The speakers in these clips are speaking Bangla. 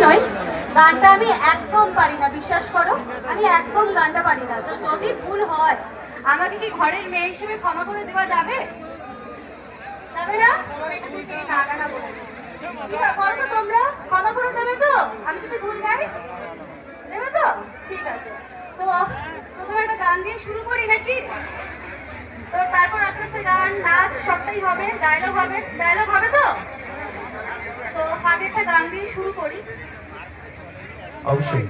নয়, গানটা আমি একদম পারি না, বিশ্বাস করো আমি একদম গানটা পারি না। তো যদি ভুল হয় আমাকে কি ঘরের মেয়ে হিসেবে ক্ষমা করে দেওয়া যাবে? যাবে না? না না না বলেছি, কি করো তো তোমরা, ক্ষমা করে দেবে তো আমি যদি ভুল গাই? দেবে তো? ঠিক আছে। তো প্রথমে একটা গান দিয়ে শুরু করি নাকি? তো তারপর আস্তে আস্তে গান নাচ সবটাই হবে, ডায়লগ হবে। ডায়লগ হবে তো? তো আগে একটা গান দিয়ে শুরু করি। অবশ্যই।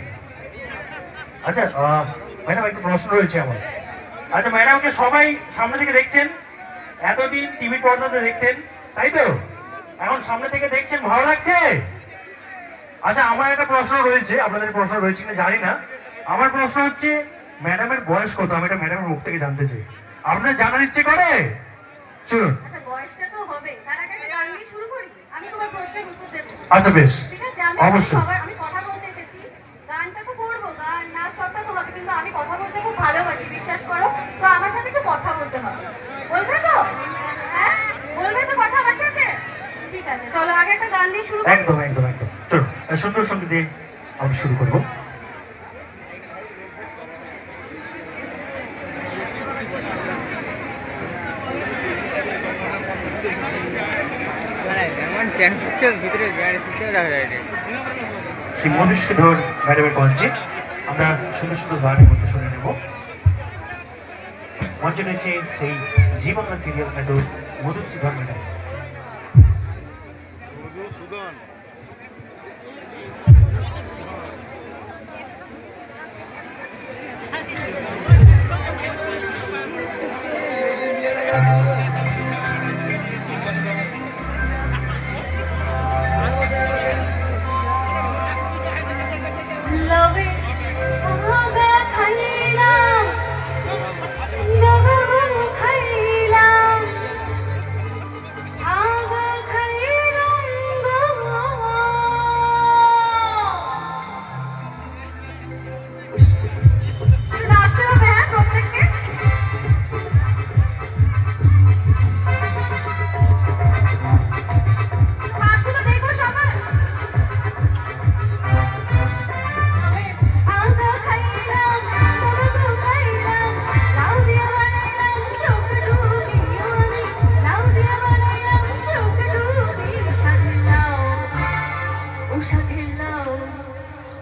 আচ্ছা ম্যাডাম, একটা প্রশ্ন রয়েছে আমার। আচ্ছা ম্যাডামকে সবাই সামনে থেকে দেখছেন, এতদিন টিভি পর্দাতে দেখতেন তাই তো, এখন সামনে থেকে দেখছেন, ভালো লাগছে? আচ্ছা আমার একটা প্রশ্ন রয়েছে, আপনাদের প্রশ্ন রয়েছে কিনা জানি না। আমার প্রশ্ন হচ্ছে ম্যাডামের বয়স কত? আমি এটা ম্যাডামের মুখ থেকে জানতে চাই। আপনার জানার ইচ্ছে করে? চলুন। আচ্ছা বয়সটা তো হবে, তার আগে একটা গান দিয়ে শুরু করি, আমি তোমার প্রশ্নের উত্তর দেব। আচ্ছা বেশ, ঠিক আছে? অবশ্যই। আমি কথা বলতে এসেছি, গানটা তো করবো, গান নাচ সবটা তো হবে, কিন্তু আমি কথা বলতে খুব ভালোবাসি, বিশ্বাস করো। তো আমার সাথে একটু কথা বলতে হবে, বলবে তো? হ্যাঁ বলবে তো কথা আমার সাথে? ঠিক আছে, চলো আগে একটা গান দিয়ে শুরু করি। একদম একদম একদম, চলুন সুন্দর সঙ্গীত দিয়ে আমরা শুরু করবো। শ্রী মধুসূদন ম্যাডামের কণ্ঠে আমরা সুন্দর সুন্দর গানের মধ্যে শুনে নেব। মঞ্চে রয়েছে সেই জি বাংলা সিরিয়াল খ্যাত মধুসূদন ম্যাডাম। লবে আগা খাইলাম, গগা গগা খাইলাম, আগা খাইলাম গগা। নাচতে হবে হ্যাঁ প্রত্যেককে। হাতগুলো দেখো সবাই। আগা খাইলাম, গগা খাইলাম, লাউ দিয়া বানাইলাম চোখডুবি আমি, লাউ দিয়া বানাইলাম চোখডুবি। সাথে লাউ, ও সাথে লাউ,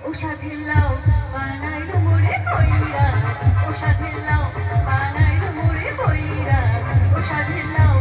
ও সাথে লাউ বানাইলো মোরে কইরা, ও সাথে লাউ বানাইলো মোরে কইরা, ও সাথে লাউ